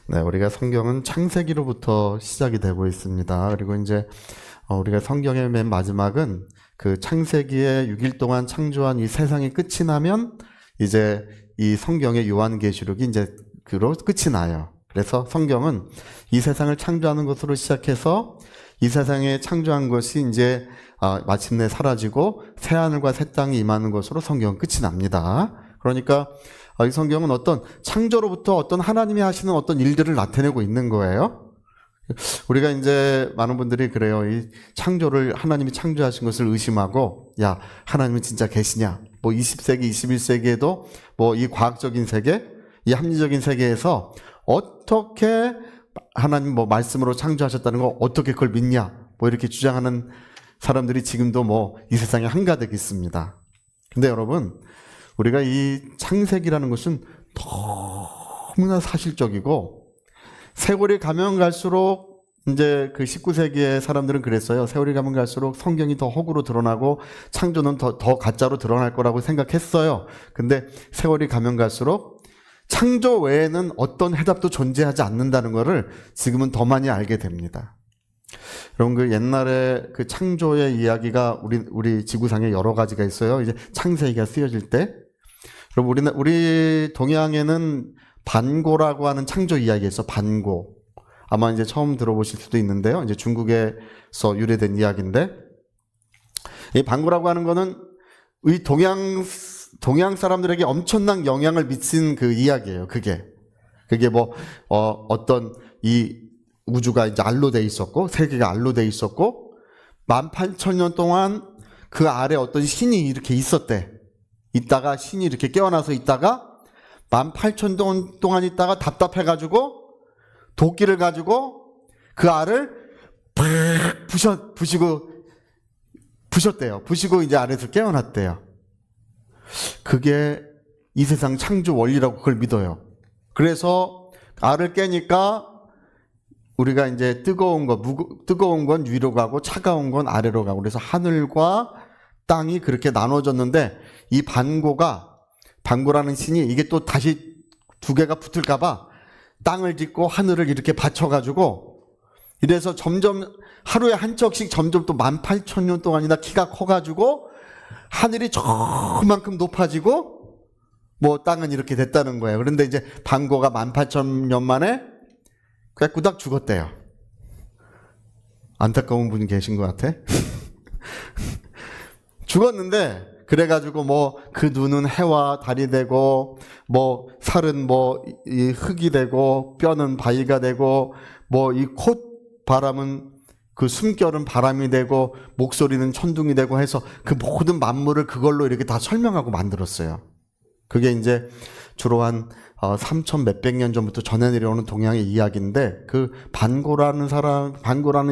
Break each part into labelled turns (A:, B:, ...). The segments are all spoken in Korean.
A: 네, 우리가 성경은 창세기로부터 시작이 되고 있습니다. 그리고 이제 우리가 성경의 맨 마지막은 그 창세기에 6일 동안 창조한 이 세상이 끝이 나면 이제 이 성경의 요한계시록이 이제 그로 끝이 나요. 그래서 성경은 이 세상을 창조하는 것으로 시작해서 이 세상에 창조한 것이 이제 마침내 사라지고 새 하늘과 새 땅이 임하는 것으로 성경은 끝이 납니다. 그러니까 이 성경은 어떤 창조로부터 어떤 하나님이 하시는 어떤 일들을 나타내고 있는 거예요. 우리가 이제 많은 분들이 그래요. 이 창조를 하나님이 창조하신 것을 의심하고, 야, 하나님은 진짜 계시냐? 뭐 20세기, 21세기에도 뭐 이 과학적인 세계, 이 합리적인 세계에서 어떻게 하나님 뭐 말씀으로 창조하셨다는 거 어떻게 그걸 믿냐? 뭐 이렇게 주장하는 사람들이 지금도 뭐 이 세상에 한가득 있습니다. 근데 여러분, 우리가 이 창세기라는 것은 너무나 사실적이고, 세월이 가면 갈수록 이제 그 19세기의 사람들은 그랬어요. 세월이 가면 갈수록 성경이 더 허구로 드러나고 창조는 더 가짜로 드러날 거라고 생각했어요. 근데 세월이 가면 갈수록 창조 외에는 어떤 해답도 존재하지 않는다는 것을 지금은 더 많이 알게 됩니다. 여러분, 그 옛날에 그 창조의 이야기가 우리 지구상에 여러 가지가 있어요. 이제 창세기가 쓰여질 때, 여러분, 우리 동양에는 반고라고 하는 창조 이야기가 있어. 반고. 아마 이제 처음 들어보실 수도 있는데요. 이제 중국에서 유래된 이야기인데, 이 반고라고 하는 거는 이 동양 사람들에게 엄청난 영향을 미친 그 이야기예요. 그게 뭐 어떤 이 우주가 이제 알로 돼 있었고, 세계가 알로 돼 있었고, 18,000년 동안 그 아래 어떤 신이 이렇게 있었대. 있다가 신이 이렇게 깨어나서 있다가 18,000년 동안 있다가 답답해가지고 도끼를 가지고 그 알을 팍 부셨대요. 부시고 이제 아래에서 깨어났대요. 그게 이 세상 창조 원리라고 그걸 믿어요. 그래서 알을 깨니까 우리가 이제 뜨거운 건 위로 가고 차가운 건 아래로 가고, 그래서 하늘과 땅이 그렇게 나눠졌는데, 이 반고라는 신이 이게 또 다시 두 개가 붙을까봐 땅을 짓고 하늘을 이렇게 받쳐가지고, 이래서 점점 하루에 한 척씩 점점 또 18,000년 동안이나 키가 커가지고 하늘이 저만큼 높아지고 뭐 땅은 이렇게 됐다는 거예요. 그런데 이제 반고가 18,000년 만에 그냥 꾸닥 죽었대요. 안타까운 분이 계신 것 같아. 죽었는데, 그래가지고 뭐 그 눈은 해와 달이 되고, 뭐 살은 뭐 이 흙이 되고, 뼈는 바위가 되고, 뭐 이 콧바람은 그 숨결은 바람이 되고, 목소리는 천둥이 되고 해서 그 모든 만물을 그걸로 이렇게 다 설명하고 만들었어요. 그게 이제 주로 한 3,000 몇백 년 전부터 전해 내려오는 동양의 이야기인데, 그 반고라는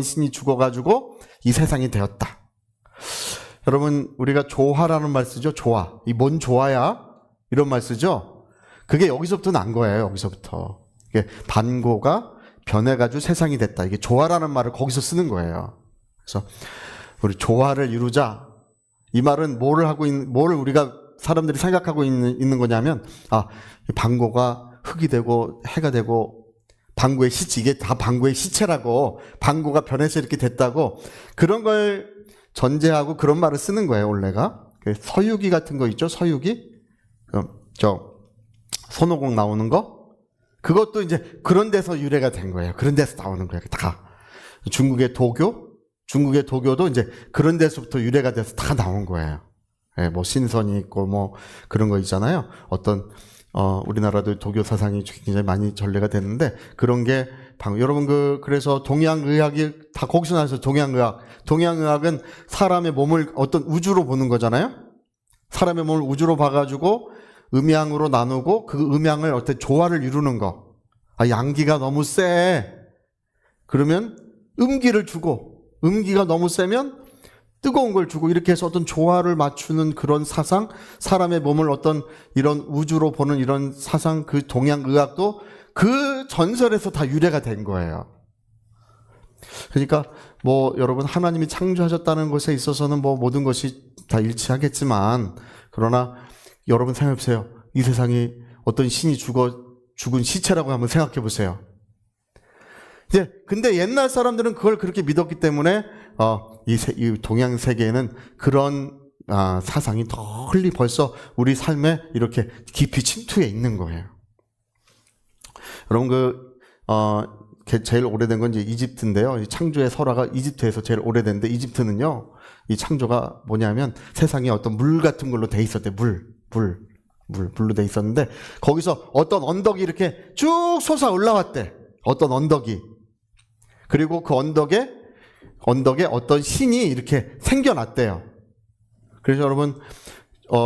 A: 신이 죽어가지고 이 세상이 되었다. 여러분, 우리가 조화라는 말 쓰죠. 조화. 이 뭔 조화야? 이런 말 쓰죠. 그게 여기서부터 난 거예요. 여기서부터. 이게 반고가 변해가지고 세상이 됐다. 이게 조화라는 말을 거기서 쓰는 거예요. 그래서 우리 조화를 이루자. 이 말은 뭘 우리가 사람들이 생각하고 있는 거냐면, 반고가 흙이 되고 해가 되고, 반고의 시체, 이게 다 반고의 시체라고, 반고가 변해서 이렇게 됐다고, 그런 걸 전제하고 그런 말을 쓰는 거예요, 원래가. 서유기 같은 거 있죠, 서유기? 손오공 나오는 거? 그것도 이제 그런 데서 유래가 된 거예요. 그런 데서 나오는 거예요, 다. 중국의 도교도 이제 그런 데서부터 유래가 돼서 다 나온 거예요. 뭐 신선이 있고 뭐 그런 거 있잖아요. 어떤 우리나라도 도교 사상이 굉장히 많이 전래가 됐는데, 그런 게 여러분 그래서 동양의학이 다 거기서 나와서 동양의학은 사람의 몸을 어떤 우주로 보는 거잖아요. 사람의 몸을 우주로 봐가지고 음양으로 나누고 그 음양을 어떤 조화를 이루는 거. 양기가 너무 세. 그러면 음기를 주고, 음기가 너무 세면 뜨거운 걸 주고, 이렇게 해서 어떤 조화를 맞추는 그런 사상, 사람의 몸을 어떤 이런 우주로 보는 이런 사상, 그 동양의학도 그 전설에서 다 유래가 된 거예요. 그러니까 뭐 여러분, 하나님이 창조하셨다는 것에 있어서는 뭐 모든 것이 다 일치하겠지만, 그러나 여러분 생각해 보세요. 이 세상이 어떤 신이 죽은 시체라고 한번 생각해 보세요. 이제 근데 옛날 사람들은 그걸 그렇게 믿었기 때문에 이 동양 세계에는 그런 사상이 널리 벌써 우리 삶에 이렇게 깊이 침투해 있는 거예요. 여러분 제일 오래된 건 이제 이집트인데요. 이 창조의 설화가 이집트에서 제일 오래된데 이집트는요. 이 창조가 뭐냐면 세상에 어떤 물 같은 걸로 돼 있었대. 물로 돼 있었는데 거기서 어떤 언덕이 이렇게 쭉 솟아 올라왔대. 어떤 언덕이. 그리고 그 언덕에 어떤 신이 이렇게 생겨났대요. 그래서 여러분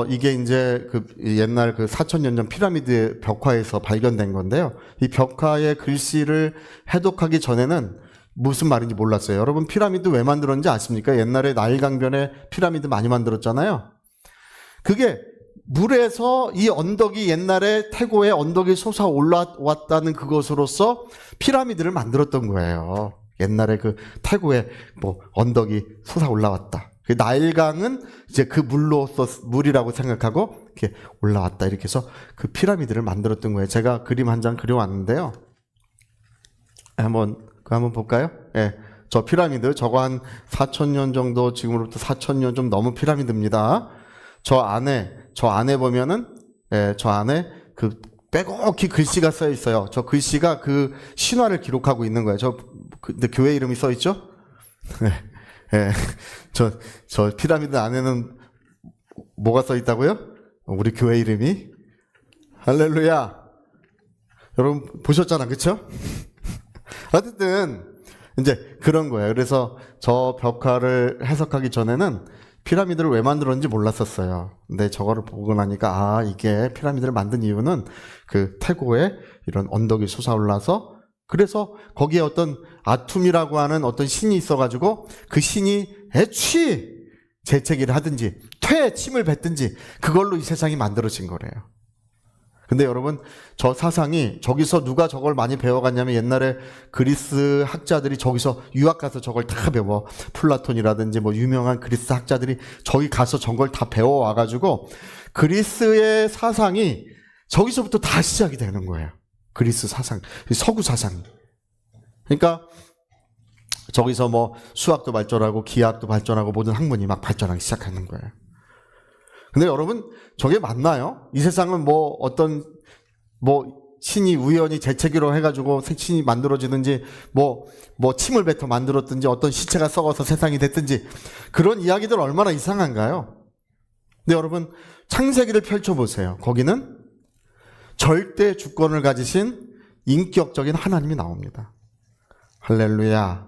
A: 이게 이제 그 옛날 그 4,000년 전 피라미드 벽화에서 발견된 건데요. 이 벽화의 글씨를 해독하기 전에는 무슨 말인지 몰랐어요. 여러분 피라미드 왜 만들었는지 아십니까? 옛날에 나일강변에 피라미드 많이 만들었잖아요. 그게 물에서 이 언덕이 옛날에 태고에 언덕이 솟아 올라왔다는 그것으로서 피라미드를 만들었던 거예요. 옛날에 그 태고에 언덕이 솟아 올라왔다. 그 나일강은 이제 그 물이라고 생각하고 이렇게 올라왔다. 이렇게 해서 그 피라미드를 만들었던 거예요. 제가 그림 한 장 그려왔는데요. 한번 볼까요? 예. 저 피라미드, 저거 한 4,000년 정도, 지금으로부터 4,000년 좀 넘은 피라미드입니다. 저 안에 보면은, 예, 저 안에 그 빼곡히 글씨가 써 있어요. 저 글씨가 그 신화를 기록하고 있는 거예요. 근데 교회 이름이 써 있죠? 예, 저 피라미드 안에는 뭐가 써 있다고요? 우리 교회 이름이? 할렐루야! 여러분 보셨잖아, 그쵸? 어쨌든, 이제 그런 거예요. 그래서 저 벽화를 해석하기 전에는 피라미드를 왜 만들었는지 몰랐었어요. 근데 저거를 보고 나니까, 이게 피라미드를 만든 이유는 그 태고에 이런 언덕이 솟아올라서 그래서 거기에 어떤 아툼이라고 하는 어떤 신이 있어가지고 그 신이 애취 재채기를 하든지 침을 뱉든지 그걸로 이 세상이 만들어진 거래요. 근데 여러분 저 사상이 저기서 누가 저걸 많이 배워갔냐면 옛날에 그리스 학자들이 저기서 유학 가서 저걸 다 배워. 플라톤이라든지 유명한 그리스 학자들이 저기 가서 저걸 다 배워와가지고 그리스의 사상이 저기서부터 다 시작이 되는 거예요. 그리스 사상, 서구 사상. 그러니까 저기서 수학도 발전하고 기하학도 발전하고 모든 학문이 막 발전하기 시작하는 거예요. 근데 여러분 저게 맞나요? 이 세상은 어떤 신이 우연히 재채기로 해가지고 신이 만들어지든지 침을 뱉어 만들었든지 어떤 시체가 썩어서 세상이 됐든지 그런 이야기들 얼마나 이상한가요? 근데 여러분 창세기를 펼쳐보세요. 거기는 절대 주권을 가지신 인격적인 하나님이 나옵니다. 할렐루야.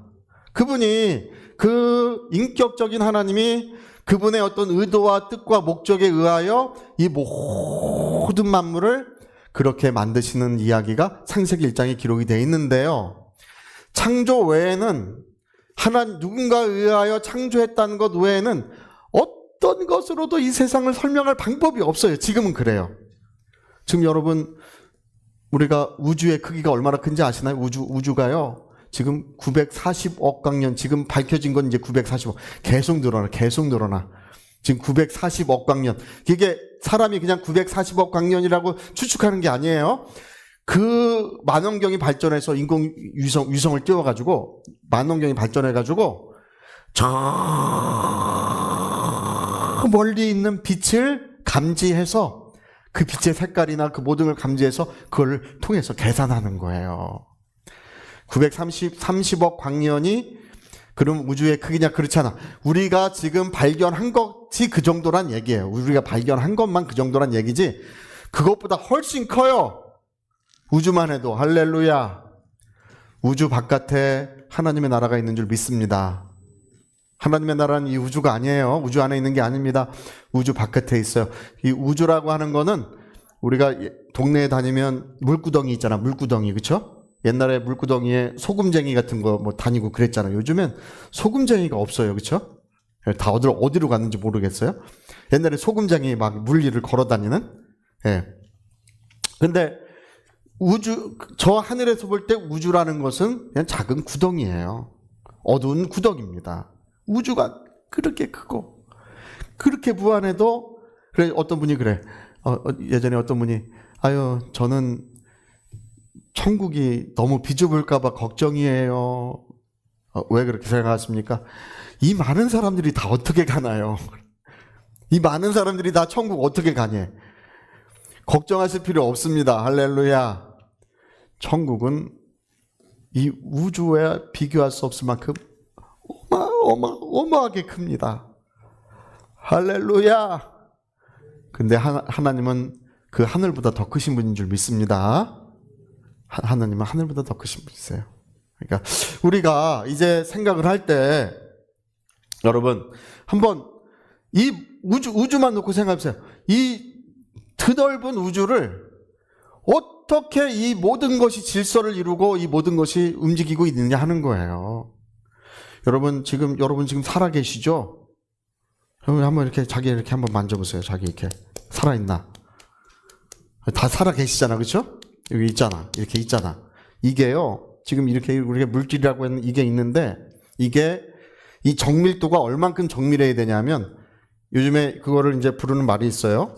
A: 그분이 그 인격적인 하나님이 그분의 어떤 의도와 뜻과 목적에 의하여 이 모든 만물을 그렇게 만드시는 이야기가 창세기 1장에 기록이 되어 있는데요. 창조 외에는 누군가에 의하여 창조했다는 것 외에는 어떤 것으로도 이 세상을 설명할 방법이 없어요. 지금은 그래요. 지금 여러분 우리가 우주의 크기가 얼마나 큰지 아시나요? 우주가요. 지금 940억 광년, 지금 밝혀진 건 이제 940억. 계속 늘어나. 지금 940억 광년. 이게 사람이 그냥 940억 광년이라고 추측하는 게 아니에요. 그 만원경이 발전해서 인공 위성을 띄워가지고, 만원경이 발전해가지고, 저 멀리 있는 빛을 감지해서 그 빛의 색깔이나 그 모든 걸 감지해서 그걸 통해서 계산하는 거예요. 930억 광년이 그럼 우주의 크기냐? 그렇잖아. 우리가 지금 발견한 것이 그 정도란 얘기예요. 우리가 발견한 것만 그 정도란 얘기지 그것보다 훨씬 커요. 우주만 해도. 할렐루야. 우주 바깥에 하나님의 나라가 있는 줄 믿습니다. 하나님의 나라는 이 우주가 아니에요. 우주 안에 있는 게 아닙니다. 우주 바깥에 있어요. 이 우주라고 하는 거는 우리가 동네에 다니면 물구덩이 있잖아. 물구덩이. 그쵸? 옛날에 물구덩이에 소금쟁이 같은 거 다니고 그랬잖아요. 요즘엔 소금쟁이가 없어요. 그쵸? 다 어디로 갔는지 모르겠어요. 옛날에 소금쟁이 막 물리를 걸어 다니는? 예. 근데 저 하늘에서 볼 때 우주라는 것은 그냥 작은 구덩이에요. 어두운 구덩이입니다. 우주가 그렇게 크고 그렇게 무한해도 그래. 어떤 분이 그래. 예전에 어떤 분이 저는 천국이 너무 비좁을까봐 걱정이에요. 왜 그렇게 생각하십니까? 이 많은 사람들이 다 어떻게 가나요? 이 많은 사람들이 다 천국 어떻게 가냐? 걱정하실 필요 없습니다. 할렐루야. 천국은 이 우주에 비교할 수 없을 만큼 어마어마하게 큽니다. 할렐루야. 근데 하나님은 그 하늘보다 더 크신 분인 줄 믿습니다. 하나님은 하늘보다 더 크신 분이세요. 그러니까 우리가 이제 생각을 할 때 여러분 한번 이 우주만 놓고 생각해보세요. 이 드넓은 우주를 어떻게 이 모든 것이 질서를 이루고 이 모든 것이 움직이고 있느냐 하는 거예요. 여러분 지금 살아계시죠? 여러분 한번 이렇게 자기 이렇게 한번 만져보세요. 자기 이렇게 살아있나? 다 살아계시잖아, 그렇죠? 여기 있잖아, 이렇게 있잖아. 이게요, 지금 이렇게 우리가 물질이라고 하는 이게 있는데 이게 이 정밀도가 얼만큼 정밀해야 되냐면 요즘에 그거를 이제 부르는 말이 있어요.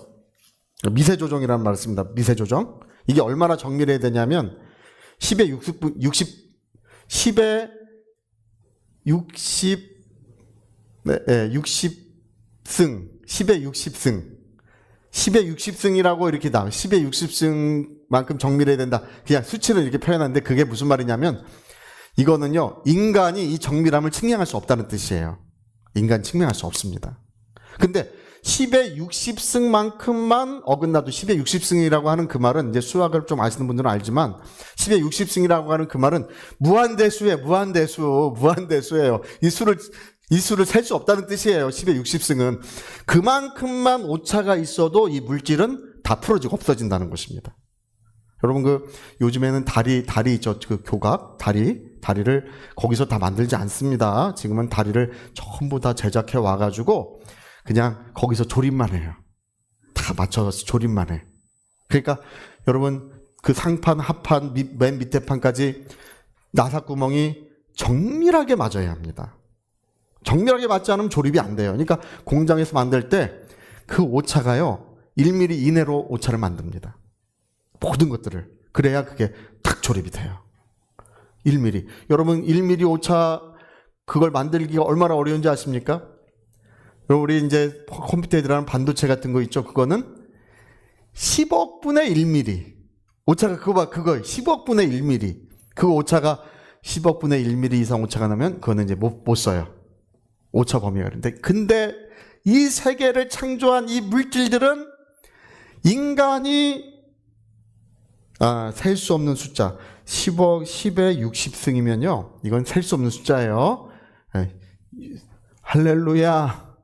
A: 미세 조정이라는 말을 씁니다. 미세 조정. 이게 얼마나 정밀해야 되냐면 10의 60승, 10의 60승. 10의 60승이라고 이렇게 나와요. 10의 60승만큼 정밀해야 된다. 그냥 수치를 이렇게 표현하는데 그게 무슨 말이냐면 이거는요, 인간이 이 정밀함을 측량할 수 없다는 뜻이에요. 인간 측량할 수 없습니다. 근데 10의 60승만큼만 어긋나도 10의 60승이라고 하는 그 말은 이제 수학을 좀 아시는 분들은 알지만 10의 60승이라고 하는 그 말은 무한대수예요. 무한대수예요. 이 수를 셀 수 없다는 뜻이에요. 10의 60승은. 그만큼만 오차가 있어도 이 물질은 다 풀어지고 없어진다는 것입니다. 여러분 요즘에는 다리 있죠. 그 교각 다리를 거기서 다 만들지 않습니다. 지금은 다리를 전부 다 제작해 와가지고 그냥 거기서 조립만 해요. 다 맞춰서 조립만 해. 그러니까 여러분 그 상판, 하판, 맨 밑에 판까지 나사구멍이 정밀하게 맞아야 합니다. 정밀하게 맞지 않으면 조립이 안 돼요. 그러니까 공장에서 만들 때 그 오차가요 1mm 이내로 오차를 만듭니다. 모든 것들을. 그래야 그게 딱 조립이 돼요. 1mm. 여러분 1mm 오차 그걸 만들기가 얼마나 어려운지 아십니까? 우리 이제 컴퓨터에 들어가는 반도체 같은 거 있죠. 그거는 10억 분의 1mm. 오차가 그거 10억 분의 1mm. 그 오차가 10억 분의 1mm 이상 오차가 나면 그거는 이제 못 써요. 오차 범위가 그런데. 근데 이 세계를 창조한 이 물질들은 인간이 셀 수 없는 숫자. 10의 60승이면요. 이건 셀 수 없는 숫자예요. 할렐루야.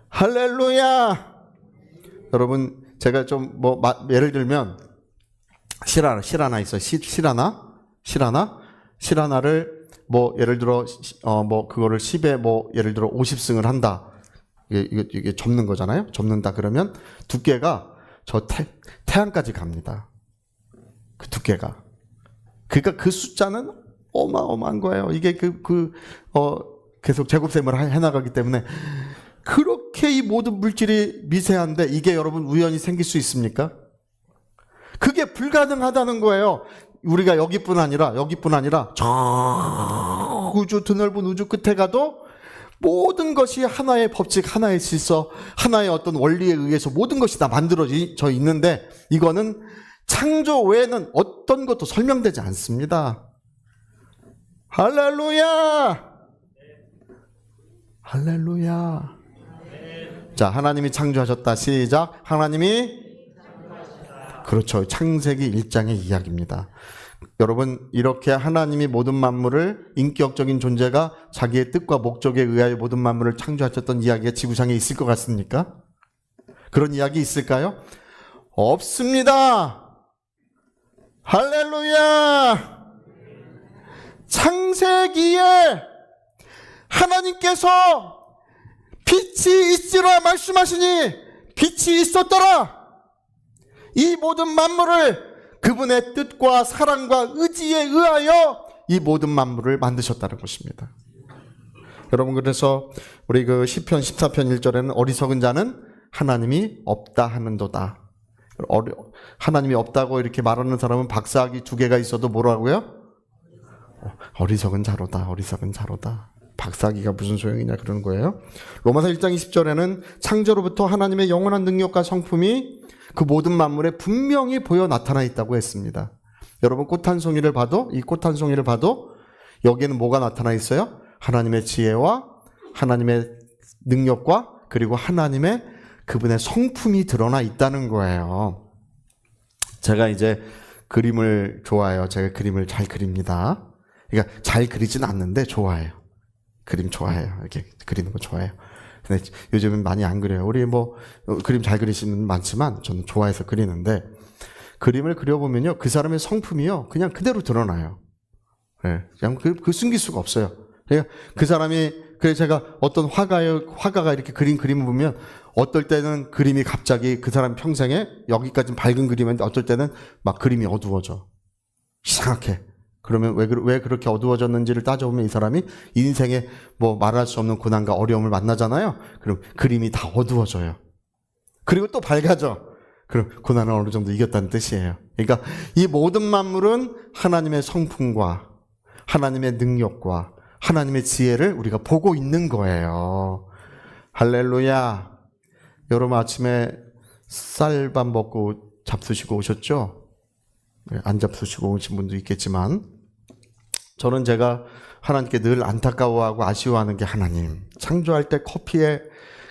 A: 할렐루야. 여러분 제가 좀 예를 들면 실 하나 있어요. 실 하나를 예를 들어 그거를 10에 예를 들어 50승을 한다. 이게 접는 거잖아요. 접는다 그러면 두께가 저 태양까지 갑니다. 그 두께가. 그러니까 그 숫자는 어마어마한 거예요. 이게 계속 제곱셈을 해나가기 때문에 그렇게 이 모든 물질이 미세한데 이게 여러분 우연히 생길 수 있습니까? 그게 불가능하다는 거예요. 우리가 여기뿐 아니라 저 우주 드넓은 우주 끝에 가도 모든 것이 하나의 법칙, 하나의 질서, 하나의 어떤 원리에 의해서 모든 것이 다 만들어져 있는데 이거는 창조 외에는 어떤 것도 설명되지 않습니다. 할렐루야! 할렐루야. 자, 하나님이 창조하셨다. 시작. 하나님이 그렇죠. 창세기 1장의 이야기입니다. 여러분 이렇게 하나님이 모든 만물을 인격적인 존재가 자기의 뜻과 목적에 의하여 모든 만물을 창조하셨던 이야기가 지구상에 있을 것 같습니까? 그런 이야기 있을까요? 없습니다. 할렐루야. 창세기에 하나님께서 빛이 있으라 말씀하시니 빛이 있었더라. 이 모든 만물을 그분의 뜻과 사랑과 의지에 의하여 이 모든 만물을 만드셨다는 것입니다. 여러분 그래서 우리 그 시편 14편 1절에는 어리석은 자는 하나님이 없다 하는도다. 하나님이 없다고 이렇게 말하는 사람은 박사학위 2개가 있어도 뭐라고요? 어리석은 자로다. 어리석은 자로다. 박사학위가 무슨 소용이냐 그러는 거예요. 로마서 1장 20절에는 창조로부터 하나님의 영원한 능력과 성품이 그 모든 만물에 분명히 보여 나타나 있다고 했습니다. 여러분 꽃 한 송이를 봐도, 이 꽃 한 송이를 봐도 여기에는 뭐가 나타나 있어요? 하나님의 지혜와 하나님의 능력과 그리고 하나님의 그분의 성품이 드러나 있다는 거예요. 제가 이제 그림을 좋아해요. 제가 그림을 잘 그립니다. 그러니까 잘 그리진 않는데 좋아해요. 그림 좋아해요. 이렇게 그리는 거 좋아해요. 근데 요즘은 많이 안 그려요. 우리 뭐 그림 잘 그리시는 분 많지만 저는 좋아해서 그리는데 그림을 그려보면요. 그 사람의 성품이요. 그냥 그대로 드러나요. 네, 그냥 그 숨길 수가 없어요. 그러니까 그 사람이, 그래서 제가 어떤 화가가 이렇게 그린 그림을 보면 어떨 때는 그림이 갑자기 그 사람 평생에 여기까지 밝은 그림인데 어떨 때는 막 그림이 어두워져. 이상하게. 그러면 왜 그렇게 어두워졌는지를 따져보면 이 사람이 인생에 뭐 말할 수 없는 고난과 어려움을 만나잖아요. 그럼 그림이 다 어두워져요. 그리고 또 밝아져. 그럼 고난을 어느 정도 이겼다는 뜻이에요. 그러니까 이 모든 만물은 하나님의 성품과 하나님의 능력과 하나님의 지혜를 우리가 보고 있는 거예요. 할렐루야. 여러분 아침에 쌀밥 먹고 잡수시고 오셨죠? 안 잡수시고 오신 분도 있겠지만 저는 제가 하나님께 늘 안타까워하고 아쉬워하는 게 하나님 창조할 때 커피에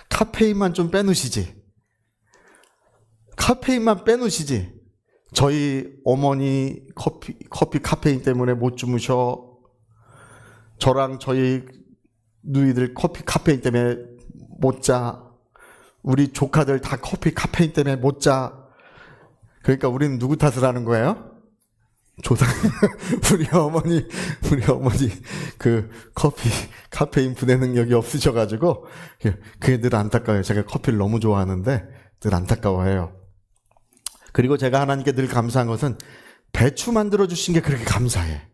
A: 카페인만 좀 빼놓으시지. 카페인만 빼놓으시지. 저희 어머니 커피 카페인 때문에 못 주무셔. 저랑 저희 누이들 커피 카페인 때문에 못 자. 우리 조카들 다 커피 카페인 때문에 못 자. 그러니까 우리는 누구 탓을 하는 거예요? 우리 어머니 그 커피 카페인 분해 능력이 없으셔가지고 그게 늘 안타까워요. 제가 커피를 너무 좋아하는데 늘 안타까워해요. 그리고 제가 하나님께 늘 감사한 것은 배추 만들어 주신 게 그렇게 감사해.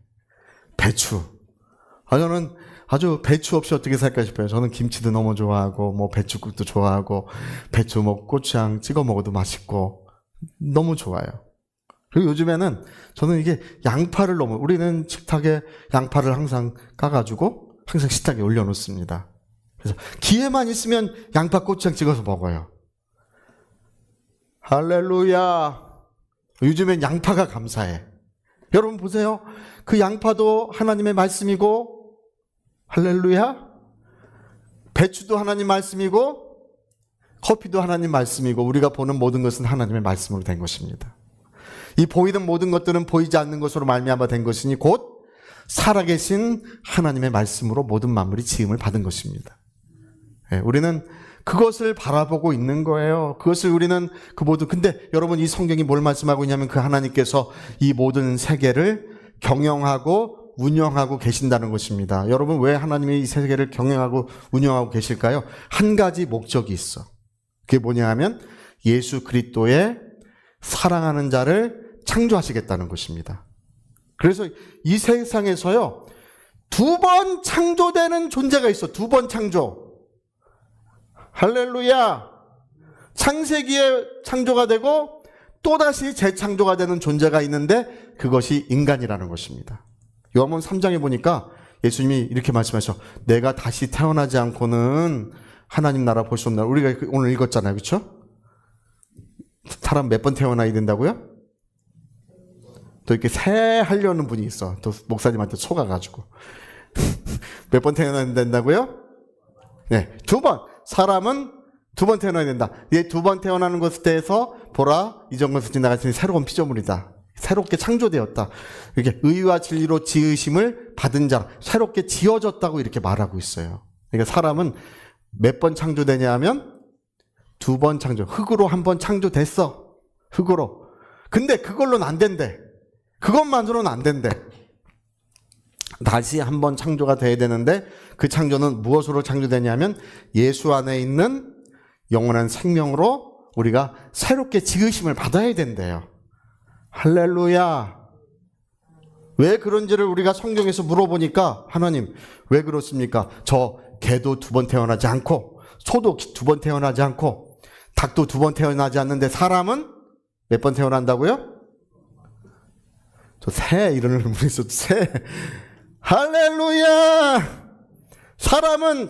A: 배추. 저는 아주 배추 없이 어떻게 살까 싶어요. 저는 김치도 너무 좋아하고 뭐 배추국도 좋아하고 배추 뭐 고추장 찍어 먹어도 맛있고 너무 좋아요. 그리고 요즘에는 저는 이게 양파를 우리는 식탁에 양파를 항상 까가지고 항상 식탁에 올려놓습니다. 그래서 기회만 있으면 양파 고추장 찍어서 먹어요. 할렐루야. 요즘엔 양파가 감사해. 여러분 보세요. 그 양파도 하나님의 말씀이고, 할렐루야. 배추도 하나님 말씀이고, 커피도 하나님 말씀이고, 우리가 보는 모든 것은 하나님의 말씀으로 된 것입니다. 이 보이는 모든 것들은 보이지 않는 것으로 말미암아 된 것이니 곧 살아계신 하나님의 말씀으로 모든 만물이 지음을 받은 것입니다. 우리는 그것을 바라보고 있는 거예요. 그것을 우리는 근데 여러분 이 성경이 뭘 말씀하고 있냐면 그 하나님께서 이 모든 세계를 경영하고 운영하고 계신다는 것입니다. 여러분 왜 하나님이 이 세계를 경영하고 운영하고 계실까요? 한 가지 목적이 있어. 그게 뭐냐 하면 예수 그리스도의 사랑하는 자를 창조하시겠다는 것입니다. 그래서 이 세상에서요 2번 창조되는 존재가 있어. 2번 창조. 할렐루야. 창세기에 창조가 되고 또다시 재창조가 되는 존재가 있는데 그것이 인간이라는 것입니다. 요한복음 3장에 보니까 예수님이 이렇게 말씀하셔. 내가 다시 태어나지 않고는 하나님 나라 볼 수 없나. 우리가 오늘 읽었잖아요. 그렇죠? 사람 몇 번 태어나야 된다고요? 또 이렇게 새 하려는 분이 있어. 또 목사님한테 속아가지고. 몇 번 태어나야 된다고요? 네, 2번. 사람은 2번 태어나야 된다. 얘 2번 태어나는 것에 대해서 보라 이전 것을 지나갔으니 새로운 피조물이다. 새롭게 창조되었다. 이렇게 의와 진리로 지으심을 받은 자, 새롭게 지어졌다고 이렇게 말하고 있어요. 그러니까 사람은 몇 번 창조되냐 하면 2번 창조. 흙으로 1번 창조됐어. 흙으로. 근데 그걸로는 안 된대. 그것만으로는 안 된대. 다시 1번 창조가 돼야 되는데 그 창조는 무엇으로 창조되냐면 예수 안에 있는 영원한 생명으로 우리가 새롭게 지으심을 받아야 된대요. 할렐루야. 왜 그런지를 우리가 성경에서 물어보니까 하나님 왜 그렇습니까? 저 개도 2번 태어나지 않고 소도 2번 태어나지 않고 닭도 2번 태어나지 않는데 사람은 몇 번 태어난다고요? 저 새 이런 의미에서 새. 할렐루야. 사람은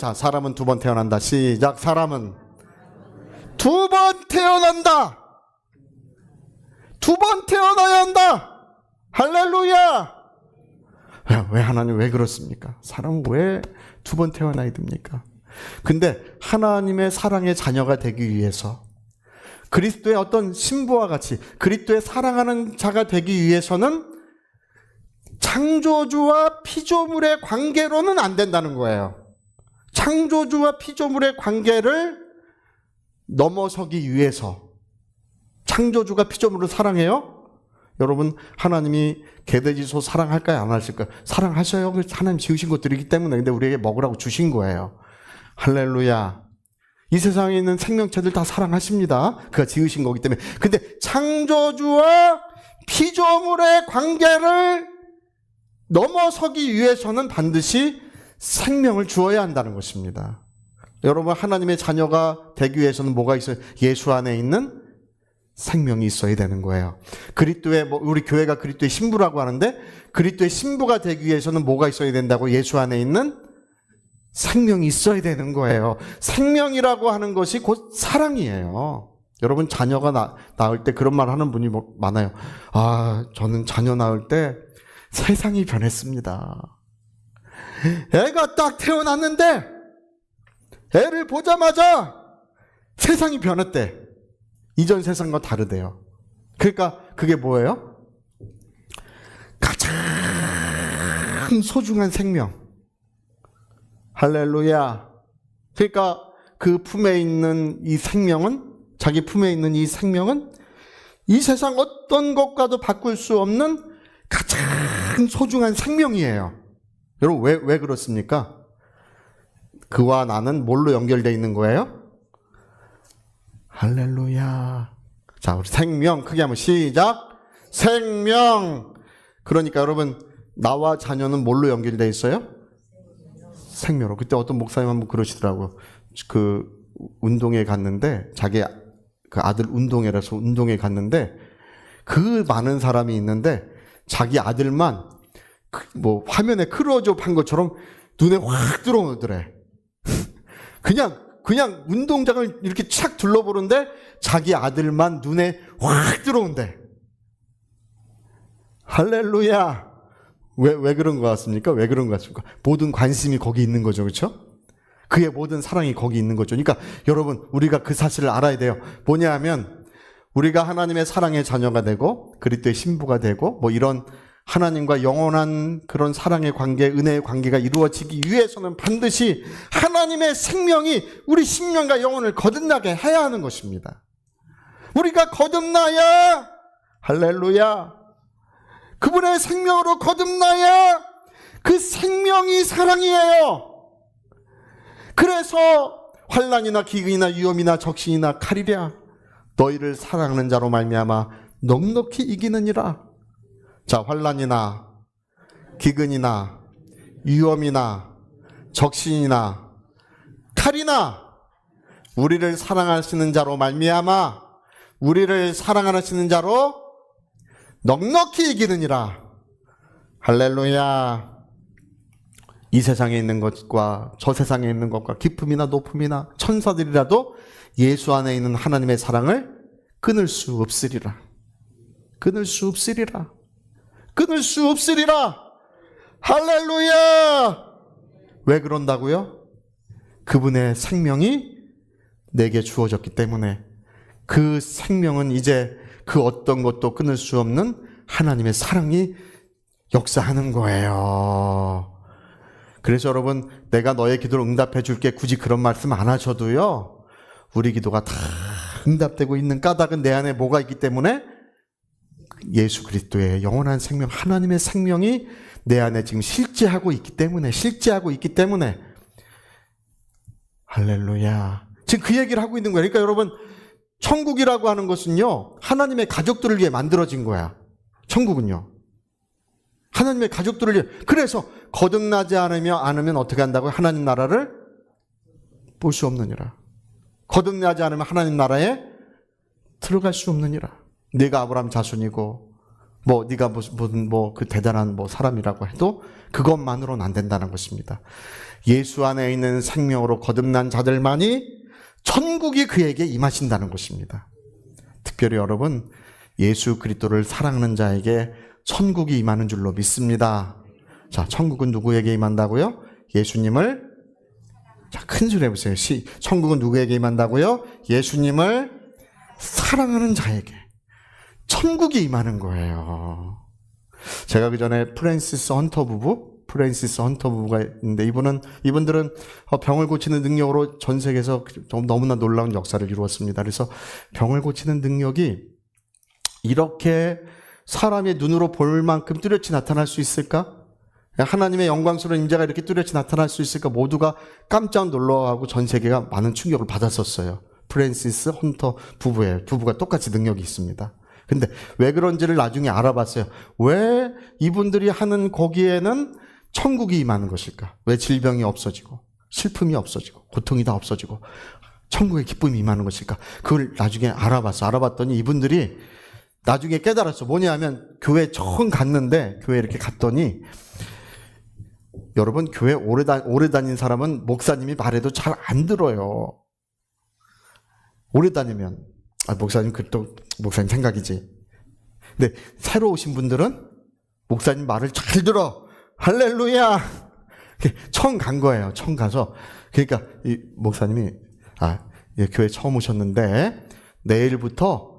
A: 두 번 태어난다. 시작. 사람은 두 번 태어난다. 두 번 태어나야 한다. 할렐루야. 왜 하나님 왜 그렇습니까? 사람은 왜 두 번 태어나야 됩니까? 근데 하나님의 사랑의 자녀가 되기 위해서, 그리스도의 어떤 신부와 같이 그리스도의 사랑하는 자가 되기 위해서는 창조주와 피조물의 관계로는 안 된다는 거예요. 창조주와 피조물의 관계를 넘어서기 위해서. 창조주가 피조물을 사랑해요? 여러분, 하나님이 개돼지소 사랑할까요? 안 하실까요? 사랑하셔요. 하나님 지으신 것들이기 때문에. 근데 우리에게 먹으라고 주신 거예요. 할렐루야. 이 세상에 있는 생명체들 다 사랑하십니다. 그가 지으신 거기 때문에. 근데 창조주와 피조물의 관계를 넘어서기 위해서는 반드시 생명을 주어야 한다는 것입니다. 여러분, 하나님의 자녀가 되기 위해서는 뭐가 있어요? 예수 안에 있는 생명이 있어야 되는 거예요. 그리스도의, 우리 교회가 그리스도의 신부라고 하는데, 그리스도의 신부가 되기 위해서는 뭐가 있어야 된다고? 예수 안에 있는 생명이 있어야 되는 거예요. 생명이라고 하는 것이 곧 사랑이에요. 여러분, 자녀가 낳을 때 그런 말 하는 분이 많아요. 저는 자녀 낳을 때 세상이 변했습니다. 애가 딱 태어났는데 애를 보자마자 세상이 변했대. 이전 세상과 다르대요. 그러니까 그게 뭐예요? 가장 소중한 생명. 할렐루야. 그러니까 그 품에 있는 이 생명은, 자기 품에 있는 이 생명은 이 세상 어떤 것과도 바꿀 수 없는 가장 소중한 생명이에요. 여러분, 왜 그렇습니까? 그와 나는 뭘로 연결되어 있는 거예요? 할렐루야. 자, 우리 생명 크게 한번 시작. 생명. 그러니까 여러분, 나와 자녀는 뭘로 연결되어 있어요? 생명으로. 그때 어떤 목사님 한번 그러시더라고요. 그 운동회 갔는데, 자기 그 아들 운동회라서 운동회 갔는데, 그 많은 사람이 있는데 자기 아들만 뭐 화면에 클로즈업 한 것처럼 눈에 확 들어오더래. 그냥 운동장을 이렇게 착 둘러보는데 자기 아들만 눈에 확 들어온대. 할렐루야. 왜 그런 것 같습니까? 왜 그런 것 같습니까? 모든 관심이 거기 있는 거죠. 그렇죠? 그의 모든 사랑이 거기 있는 거죠. 그러니까 여러분, 우리가 그 사실을 알아야 돼요. 뭐냐 하면 우리가 하나님의 사랑의 자녀가 되고 그리스도의 신부가 되고 뭐 이런 하나님과 영원한 그런 사랑의 관계, 은혜의 관계가 이루어지기 위해서는 반드시 하나님의 생명이 우리 심령과 영혼을 거듭나게 해야 하는 것입니다. 우리가 거듭나야, 할렐루야, 그분의 생명으로 거듭나야 그 생명이 사랑이에요. 그래서 환난이나 기근이나 위험이나 적신이나 칼이랴 너희를 사랑하는 자로 말미암아 넉넉히 이기느니라. 자, 환난이나 기근이나 위험이나 적신이나 칼이나 우리를 사랑하시는 자로 말미암아 우리를 사랑하시는 자로 넉넉히 이기느니라. 할렐루야. 이 세상에 있는 것과 저 세상에 있는 것과 깊음이나 높음이나 천사들이라도 예수 안에 있는 하나님의 사랑을 끊을 수 없으리라. 끊을 수 없으리라. 끊을 수 없으리라. 할렐루야. 왜 그런다고요? 그분의 생명이 내게 주어졌기 때문에 그 생명은 이제 그 어떤 것도 끊을 수 없는 하나님의 사랑이 역사하는 거예요. 그래서 여러분, 내가 너의 기도를 응답해 줄게, 굳이 그런 말씀 안 하셔도요, 우리 기도가 다 응답되고 있는 까닭은 내 안에 뭐가 있기 때문에 예수 그리스도의 영원한 생명, 하나님의 생명이 내 안에 지금 실제하고 있기 때문에 할렐루야. 지금 그 얘기를 하고 있는 거예요. 그러니까 여러분, 천국이라고 하는 것은요, 하나님의 가족들을 위해 만들어진 거야. 천국은요. 하나님의 가족들을 위해. 그래서 거듭나지 않으면 어떻게 한다고요? 하나님 나라를 볼 수 없느니라. 거듭나지 않으면 하나님 나라에 들어갈 수 없느니라. 네가 아브라함 자손이고 네가 무슨 그 대단한 사람이라고 해도 그것만으로는 안 된다는 것입니다. 예수 안에 있는 생명으로 거듭난 자들만이 천국이 그에게 임하신다는 것입니다. 특별히 여러분, 예수 그리스도를 사랑하는 자에게 천국이 임하는 줄로 믿습니다. 자, 천국은 누구에게 임한다고요? 예수님을, 자, 큰 소리 해보세요. 천국은 누구에게 임한다고요? 예수님을 사랑하는 자에게 천국이 임하는 거예요. 제가 그 전에 프랜시스 헌터 부부가 있는데, 이분들은 병을 고치는 능력으로 전 세계에서 너무나 놀라운 역사를 이루었습니다. 그래서 병을 고치는 능력이 이렇게 사람의 눈으로 볼 만큼 뚜렷이 나타날 수 있을까? 하나님의 영광스러운 임재가 이렇게 뚜렷이 나타날 수 있을까? 모두가 깜짝 놀라고 전 세계가 많은 충격을 받았었어요. 프랜시스 헌터 부부가 똑같이 능력이 있습니다. 근데 왜 그런지를 나중에 알아봤어요. 왜 이분들이 하는 거기에는 천국이 임하는 것일까? 왜 질병이 없어지고 슬픔이 없어지고 고통이 다 없어지고 천국의 기쁨이 임하는 것일까? 그걸 나중에 알아봤더니 이분들이 나중에 깨달았어. 뭐냐면 교회 처음 갔는데, 교회 이렇게 갔더니, 여러분, 교회 오래 다닌 사람은 목사님이 말해도 잘 안 들어요. 오래 다니면. 목사님 생각이지. 근데 새로 오신 분들은 목사님 말을 잘 들어. 할렐루야! 처음 간 거예요. 처음 가서. 그러니까 이 목사님이, 교회 처음 오셨는데, 내일부터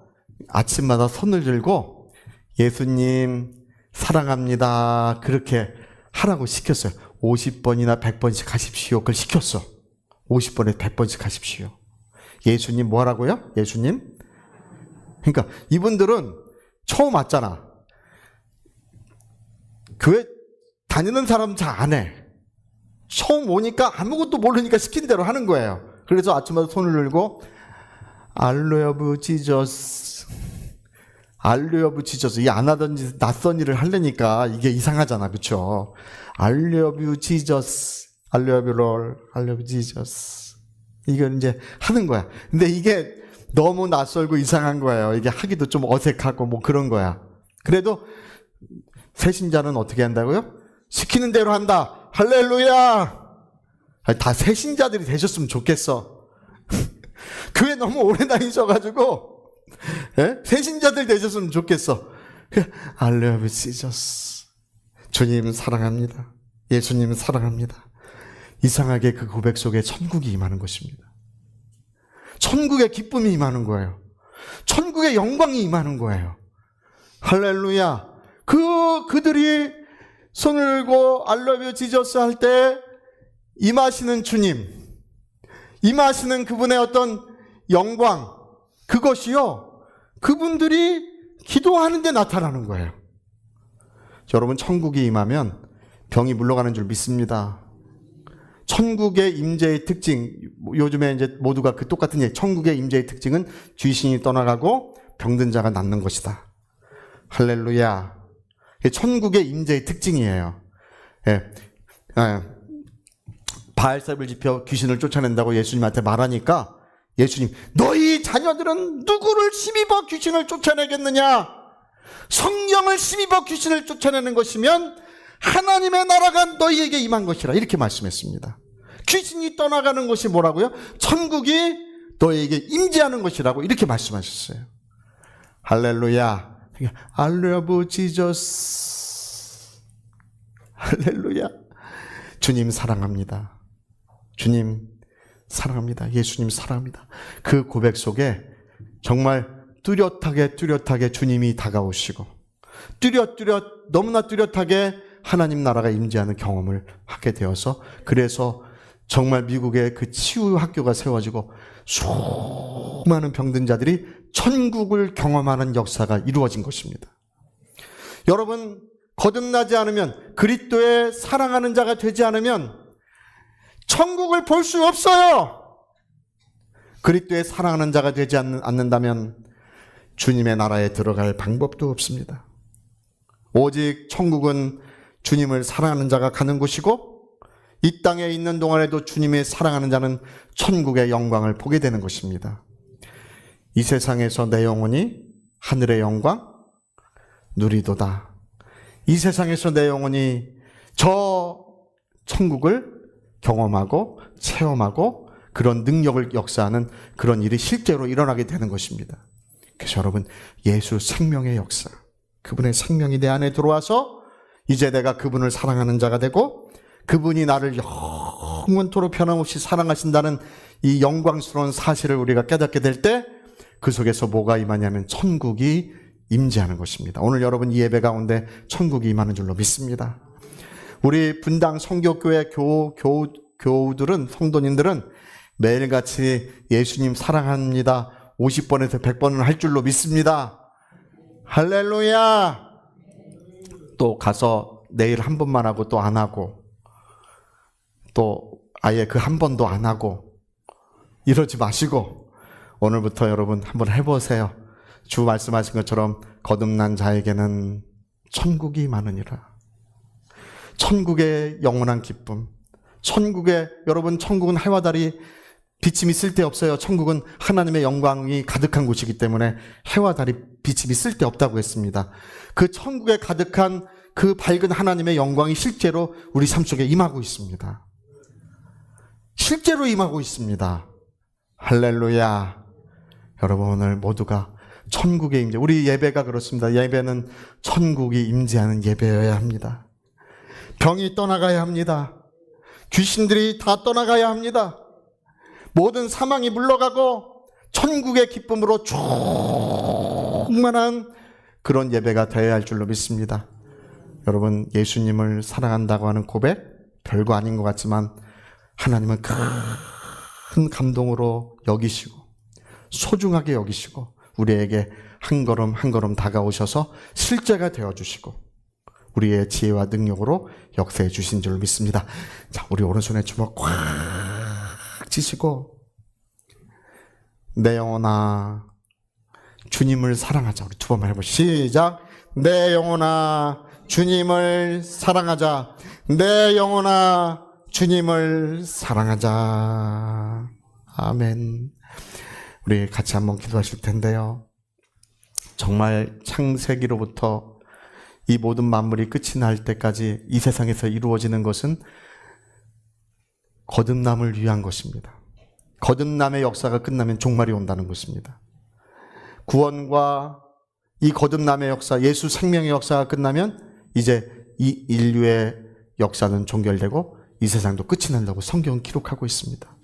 A: 아침마다 손을 들고 예수님 사랑합니다. 그렇게 하라고 시켰어요. 50번이나 100번씩 하십시오. 그걸 시켰어. 50번에 100번씩 하십시오. 예수님 뭐 하라고요? 예수님? 그러니까 이분들은 처음 왔잖아. 교회 다니는 사람 잘 안 해. 처음 오니까 아무것도 모르니까 시킨 대로 하는 거예요. 그래서 아침마다 손을 들고 I love Jesus. I love Jesus. 이게 안 하던 낯선 일을 하려니까 이게 이상하잖아. 그렇죠? I love you Jesus. I love you Lord. I love Jesus. 이걸 이제 하는 거야. 근데 이게 너무 낯설고 이상한 거예요. 이게 하기도 좀 어색하고 그런 거야. 그래도 새신자는 어떻게 한다고요? 시키는 대로 한다. 할렐루야. 다 새신자들이 되셨으면 좋겠어. 교회 너무 오래 다니셔가지고 새신자들 되셨으면 좋겠어. I love Jesus. 주님 사랑합니다. 예수님 사랑합니다. 이상하게 그 고백 속에 천국이 임하는 것입니다. 천국의 기쁨이 임하는 거예요. 천국의 영광이 임하는 거예요. 할렐루야. 그들이 손을 들고 I love you Jesus 할 때 임하시는 주님, 임하시는 그분의 어떤 영광, 그것이요, 그분들이 기도하는 데 나타나는 거예요. 여러분, 천국이 임하면 병이 물러가는 줄 믿습니다. 천국의 임재의 특징, 요즘에 이제 모두가 그 똑같은 얘기, 천국의 임재의 특징은 귀신이 떠나가고 병든 자가 낫는 것이다. 할렐루야. 천국의 임재의 특징이에요. 바알셉을 지펴 귀신을 쫓아낸다고 예수님한테 말하니까 예수님, 너희 자녀들은 누구를 힘입어 귀신을 쫓아내겠느냐? 성령을 힘입어 귀신을 쫓아내는 것이면 하나님의 나라가 너희에게 임한 것이라, 이렇게 말씀했습니다. 귀신이 떠나가는 것이 뭐라고요? 천국이 너희에게 임재하는 것이라고 이렇게 말씀하셨어요. 할렐루야. I love Jesus. 할렐루야. 주님 사랑합니다. 주님 사랑합니다. 예수님 사랑합니다. 그 고백 속에 정말 뚜렷하게 주님이 다가오시고 너무나 뚜렷하게 하나님 나라가 임재하는 경험을 하게 되어서, 그래서 정말 미국의 그 치유 학교가 세워지고 수많은 병든 자들이 천국을 경험하는 역사가 이루어진 것입니다. 여러분, 거듭나지 않으면, 그리스도의 사랑하는 자가 되지 않으면 천국을 볼 수 없어요. 그리스도의 사랑하는 자가 되지 않는다면 주님의 나라에 들어갈 방법도 없습니다. 오직 천국은 주님을 사랑하는 자가 가는 곳이고, 이 땅에 있는 동안에도 주님의 사랑하는 자는 천국의 영광을 보게 되는 것입니다. 이 세상에서 내 영혼이 하늘의 영광 누리도다. 이 세상에서 내 영혼이 저 천국을 경험하고 체험하고 그런 능력을 역사하는 그런 일이 실제로 일어나게 되는 것입니다. 그래서 여러분, 예수 생명의 역사, 그분의 생명이 내 안에 들어와서 이제 내가 그분을 사랑하는 자가 되고 그분이 나를 영원토록 변함없이 사랑하신다는 이 영광스러운 사실을 우리가 깨닫게 될 때 그 속에서 뭐가 임하냐면 천국이 임재하는 것입니다. 오늘 여러분 이 예배 가운데 천국이 임하는 줄로 믿습니다. 우리 분당 성교교회 교우들은, 성도님들은 매일같이 예수님 사랑합니다 50번에서 100번은 할 줄로 믿습니다. 할렐루야. 또 가서 내일 한 번만 하고 또 안 하고 또 아예 그 한 번도 안 하고 이러지 마시고 오늘부터 여러분 한번 해보세요. 주 말씀하신 것처럼 거듭난 자에게는 천국이 많으니라. 천국의 영원한 기쁨, 여러분 천국은 해와 달이 비침이 쓸데없어요. 천국은 하나님의 영광이 가득한 곳이기 때문에 해와 달이 비침이 쓸데없다고 했습니다. 그 천국에 가득한 그 밝은 하나님의 영광이 실제로 우리 삶 속에 임하고 있습니다. 실제로 임하고 있습니다. 할렐루야. 여러분 오늘 모두가 천국의 임재, 우리 예배가 그렇습니다. 예배는 천국이 임재하는 예배여야 합니다. 병이 떠나가야 합니다. 귀신들이 다 떠나가야 합니다. 모든 사망이 물러가고 천국의 기쁨으로 충만한 그런 예배가 되어야 할 줄로 믿습니다. 여러분, 예수님을 사랑한다고 하는 고백 별거 아닌 것 같지만 하나님은 큰 감동으로 여기시고 소중하게 여기시고 우리에게 한 걸음 한 걸음 다가오셔서 실제가 되어주시고 우리의 지혜와 능력으로 역사해 주신 줄 믿습니다. 자, 우리 오른손에 주먹 꽉 쥐시고 내 영혼아 주님을 사랑하자. 우리 두 번만 해보시죠. 시작. 내 영혼아 주님을 사랑하자. 내 영혼아 주님을 사랑하자. 아멘. 우리 같이 한번 기도하실 텐데요. 정말 창세기로부터 이 모든 만물이 끝이 날 때까지 이 세상에서 이루어지는 것은 거듭남을 위한 것입니다. 거듭남의 역사가 끝나면 종말이 온다는 것입니다. 구원과 이 거듭남의 역사, 예수 생명의 역사가 끝나면 이제 이 인류의 역사는 종결되고 이 세상도 끝이 난다고 성경은 기록하고 있습니다.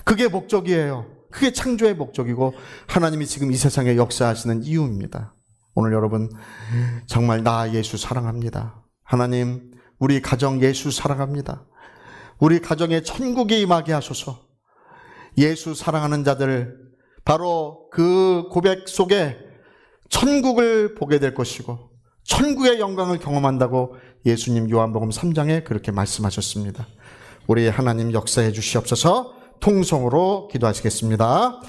A: 그게 목적이에요. 그게 창조의 목적이고 하나님이 지금 이 세상에 역사하시는 이유입니다. 오늘 여러분 정말 나 예수 사랑합니다. 하나님 우리 가정 예수 사랑합니다. 우리 가정에 천국이 임하게 하소서. 예수 사랑하는 자들 바로 그 고백 속에 천국을 보게 될 것이고 천국의 영광을 경험한다고 예수님 요한복음 3장에 그렇게 말씀하셨습니다. 우리 하나님 역사해 주시옵소서. 통성으로 기도하시겠습니다.